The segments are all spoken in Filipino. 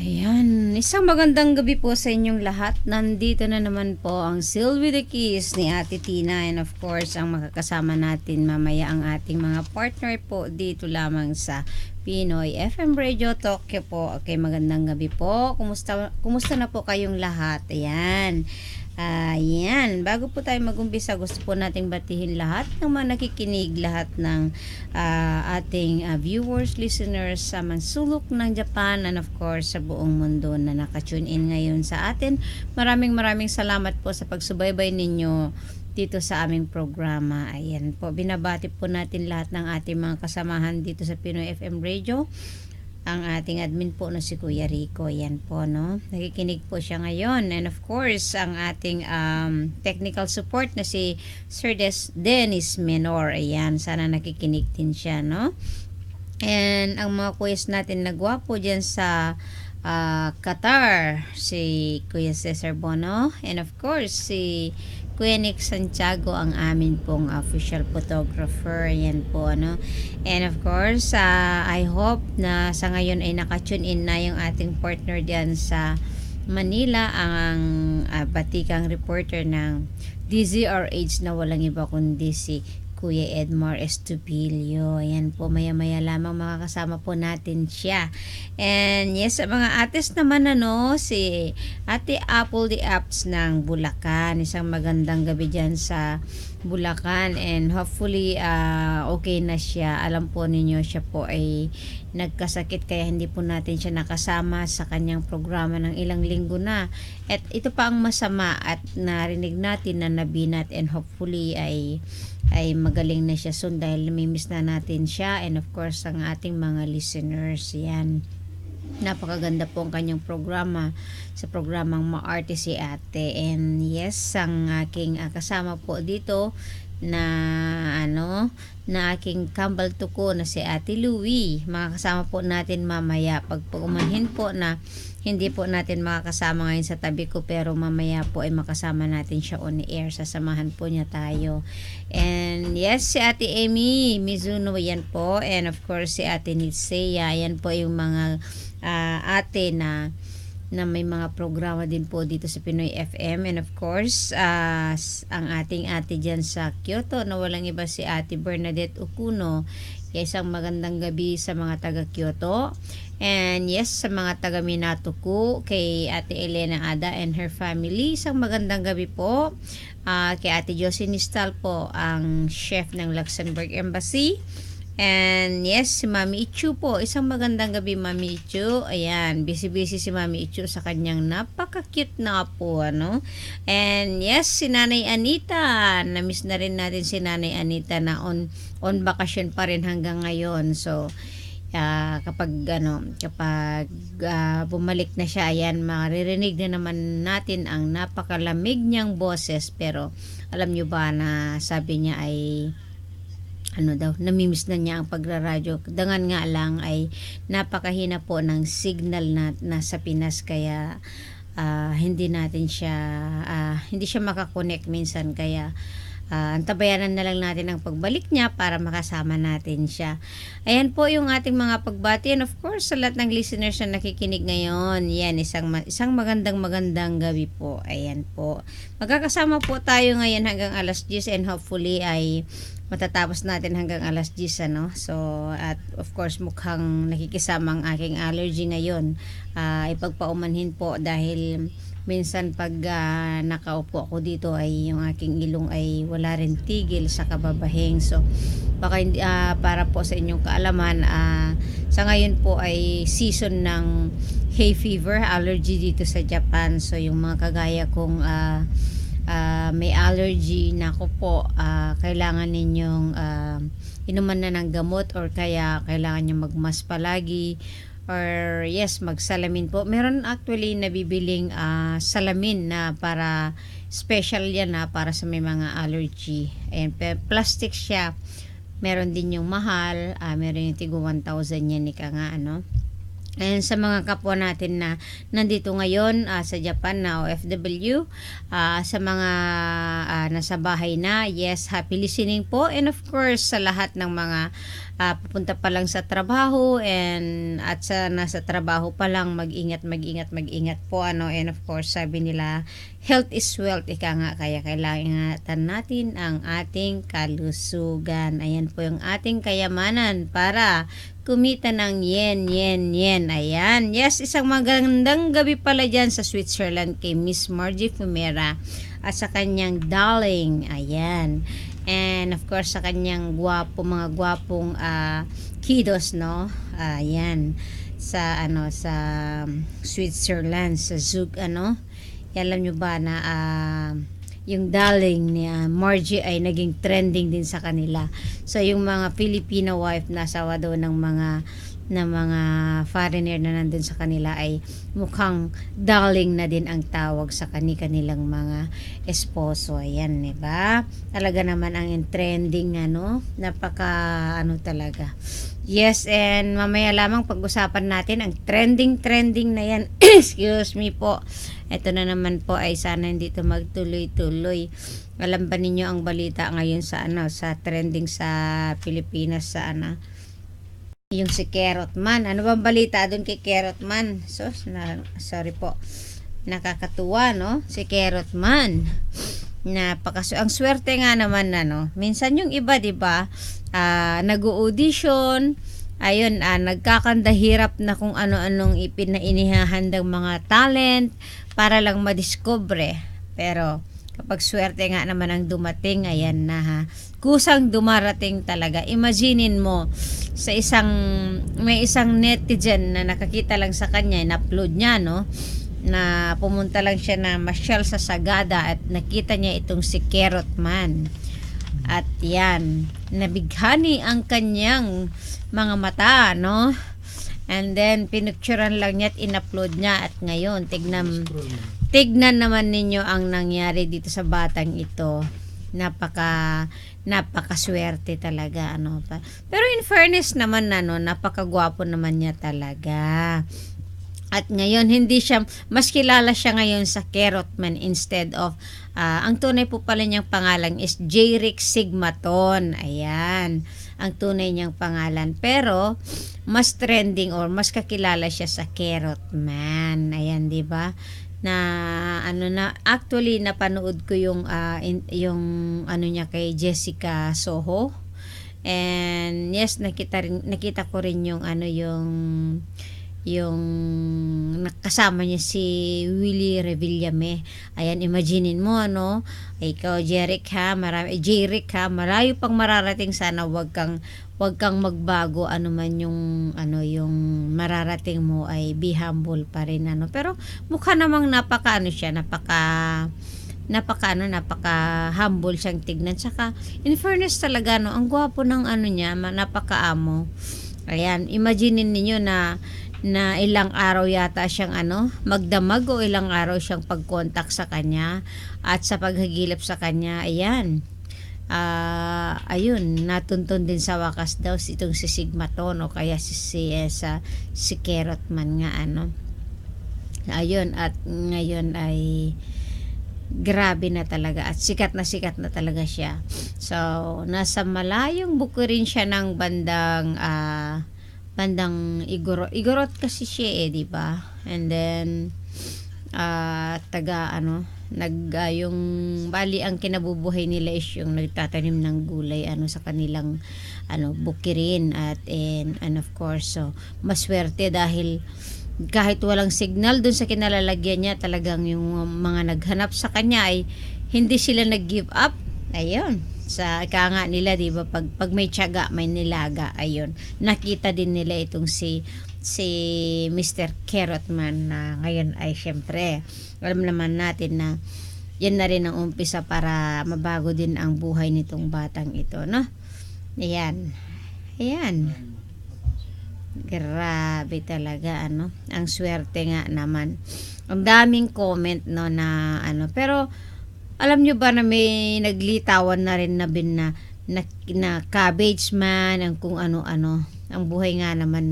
Ayan, isang magandang gabi po sa inyong lahat. Nandito na naman po ang Sylvie the Keys ni Ate Tina, and of course, ang makakasama natin mamaya ang ating mga partner po dito lamang sa Pinoy FM Radio Tokyo po. Okay, magandang gabi po. Kumusta na po kayong lahat? Ayan. Ayan, bago po tayo mag-umpisa, gusto po nating batihin lahat ng mga nakikinig, lahat ng ating viewers, listeners sa mansulok ng Japan, and of course sa buong mundo na nakatune in ngayon sa atin. Maraming salamat po sa pagsubaybay ninyo dito sa aming programa. Ayan po, binabati po natin lahat ng ating mga kasamahan dito sa Pinoy FM Radio. Ang ating admin po na si Kuya Rico, yan po, no? Nakikinig po siya ngayon. And of course, ang ating technical support na si Sir Dennis Menor, ayan, sana nakikinig din siya, no? And ang mga quiz natin na gwapo dyan sa Qatar, si Kuya Cesar Bono, and of course, si Kuya Nick Santiago, ang amin pong official photographer. Yan po, ano. And of course, I hope na sa ngayon ay nakatune in na yung ating partner diyan sa Manila, ang batikang reporter ng DZRH na walang iba kundi si Kuya Edmar Estupilio. Ayan po, maya-maya lamang makakasama po natin siya. And yes, sa mga ates naman, ano, si Ate Apple the Apps ng Bulacan. Isang magandang gabi dyan sa Bulacan, and hopefully okay na siya. Alam po ninyo, siya po ay nagkasakit, kaya hindi po natin siya nakasama sa kanyang programa ng ilang linggo na. At ito pa ang masama, at narinig natin na nabinat, and hopefully ay magaling na siya soon dahil namimiss na natin siya, and of course ang ating mga listeners. Yan, napakaganda po ang kanyang programa, sa programang Maarte si Ate. And yes, ang aking kasama po dito na na aking kambal tuko na si Ate Louie, makakasama po natin mamaya pag umanhin po na hindi po natin makakasama ngayon sa tabi ko, pero mamaya po ay makasama natin siya on air. Sasamahan po niya tayo. And yes, si Ate Amy Mizuno, yan po. And of course, si Ate Nitseya, yan po yung mga ate na may mga programa din po dito sa Pinoy FM. And of course, ang ating ate dyan sa Kyoto, na walang iba si Ate Bernadette Okuno. Isang magandang gabi sa mga taga Kyoto. And yes, sa mga taga Minato ko, kay Ate Elena Ada and her family, isang magandang gabi po. Kay Ate Josie Nistal po, ang chef ng Luxembourg Embassy. And yes, si Mami Ichu po, isang magandang gabi, Mami Ichu. Ayan, busy si Mami Ichu sa kanyang napaka-cute na po, ano. And yes, si Nanay Anita, na-miss na rin natin si Nanay Anita na on vacation pa rin hanggang ngayon. So kapag bumalik na siya, ayan, maririnig na naman natin ang napakalamig niyang boses. Pero alam nyo ba na sabi niya ay namimiss na niya ang pagraradyo. Dangan nga lang ay napakahina po ng signal na nasa Pinas, kaya hindi siya makakonect minsan, kaya antabayanan na lang natin ang pagbalik niya para makasama natin siya. Ayan po yung ating mga pagbati, and of course sa lahat ng listeners na nakikinig ngayon, yan, isang magandang gabi po. Ayan po, magkakasama po tayo ngayon hanggang alas 10, and hopefully ay matatapos natin hanggang alas 10, ano. So, at of course, mukhang nakikisama ang aking allergy ngayon. Ipagpaumanhin po dahil minsan pag nakaupo ako dito ay yung aking ilong ay wala rin tigil sa kababahing. So, baka para po sa inyong kaalaman, sa ngayon po ay season ng hay fever, allergy dito sa Japan. So, yung mga kagaya kong may allergy na ako po, kailangan ninyong inuman na ng gamot, or kaya kailangan nyo magmask palagi, or yes, magsalamin po. Meron actually nabibiling salamin na para special yan, para sa may mga allergy. Ayan, plastic siya. Meron din yung mahal, meron yung tigo 1,000 yan, ika nga, ano. And sa mga kapwa natin na nandito ngayon sa Japan na OFW, sa mga nasa bahay na, yes, happy listening po. And of course, sa lahat ng mga pupunta pa lang sa trabaho at sa nasa trabaho pa lang mag-ingat po ano. And of course sabi nila health is wealth, ika nga, kaya kailangan natin ang ating kalusugan. Ayan po yung ating kayamanan para kumita ng yen. Ayan. Yes, isang magandang gabi pala dyan sa Switzerland kay Miss Margie Fumera at sa kanyang darling. Ayan. And of course sa kanyang mga gwapong kiddos, no? Ayan. Sa Switzerland, sa Zug, alam nyo ba na yung darling ni Margie ay naging trending din sa kanila. So yung mga Filipino wife na asawa daw ng mga foreigner na nandun sa kanila ay mukhang darling na din ang tawag sa kanilang mga esposo. Ayan, diba? Talaga naman ang trending, napaka talaga. Yes, and mamaya lamang pag-usapan natin ang trending na yan. Excuse me po. Ito na naman po ay sana hindi ito magtuloy-tuloy. Alam ba ninyo ang balita ngayon sa trending sa Pilipinas yung si Carrot Man. Ano bang balita doon kay Carrot Man? Sorry po. Nakakatuwa, no? Si Carrot Man. Ang swerte nga naman minsan yung iba, 'di ba? Nag-audition, ayun, nagkakandahirap na kung ano-anong inihahandang mga talent para lang madiscover. Pero kapag swerte nga naman ang dumating, ayan na kusang dumarating talaga. Imaginin mo may isang netizen na nakakita lang sa kanya, in-upload niya, na pumunta lang siya na masyal sa Sagada at nakita niya itong si Carrot Man. At yan, nabighani ang kanyang mga mata, and then pinicturean lang niya at in-upload niya. At ngayon, tignan naman ninyo ang nangyari dito sa batang ito. Napakaswerte talaga, pero in fairness naman napakagwapo naman niya talaga. At ngayon mas kilala siya ngayon sa Carrot Man instead of ang tunay po pala niyang pangalan is Jerick Sigmaton. Ayan ang tunay niyang pangalan, pero mas trending or mas kakilala siya sa Carrot Man. Ayan, 'di ba? Actually napanood ko yung niya kay Jessica Soho. And yes, nakita ko rin yung nakasama niya si Willie Revillame. Ayan, imaginin mo, ikaw Jerick malayo pang mararating. Sana wag kang magbago, man yung mararating mo, ay be humble pa rin, pero mukha namang napaka humble siyang tignan. Saka in fairness talaga, ang gwapo ng niya, napakaamo. Ayan, imaginin niyo na ilang araw yata siyang magdamag o ilang araw siyang pag-contact sa kanya at sa paghagilap sa kanya. Ayan, ayun, natuntun din sa wakas daw itong si Sigmaton o kaya si Carrot Man nga, ayun. At ngayon ay grabe na talaga at sikat na talaga siya. So nasa malayong bukirin siya ng bandang Igorot kasi siya, di ba? And then yung bali ang kinabubuhay nila is yung nagtatanim ng gulay sa kanilang bukirin. And of course, so maswerte dahil kahit walang signal dun sa kinalalagyan niya, talagang yung mga naghanap sa kanya ay hindi sila nag-give up. Ayun, sa ika nga nila, di ba, pag may tiyaga may nilaga. Ayun, nakita din nila itong si Mr. Carrot Man na ngayon ay syempre alam naman natin na yan na rin ang umpisa para mabago din ang buhay nitong batang ito, Ayan, grabe talaga, ang swerte nga naman. Ang daming comment, na pero alam nyo ba na may naglitawan na rin na cabbage man, ang kung ano-ano. Ang buhay nga naman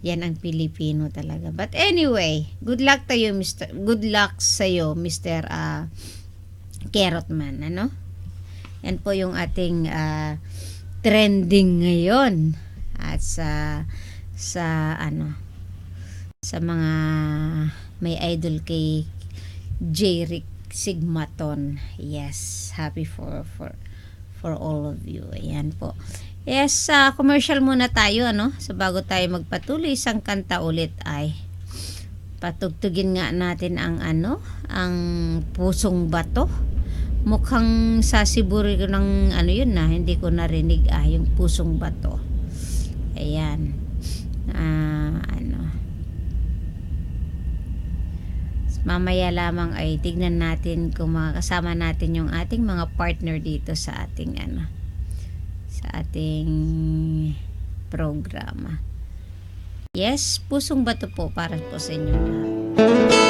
yan ang Pilipino talaga. But anyway, good luck sa iyo, Mr. Carrot Man, Yan po yung ating trending ngayon at sa sa mga may idol kay Jeric Sigmaton. Yes, happy for all of you. Ayan po. Yes, commercial muna tayo, ano? So bago tayo magpatuloy, isang kanta ulit ay patugtugin nga natin ang ang Pusong Bato. Mukhang sa Siburi ko ng yun na, hindi ko narinig yung Pusong Bato. Ayan. Mamaya lamang ay tignan natin kung makakasama natin yung ating mga partner dito sa ating sa ating programa. Yes, Pusong Bato po para po sa inyo lahat.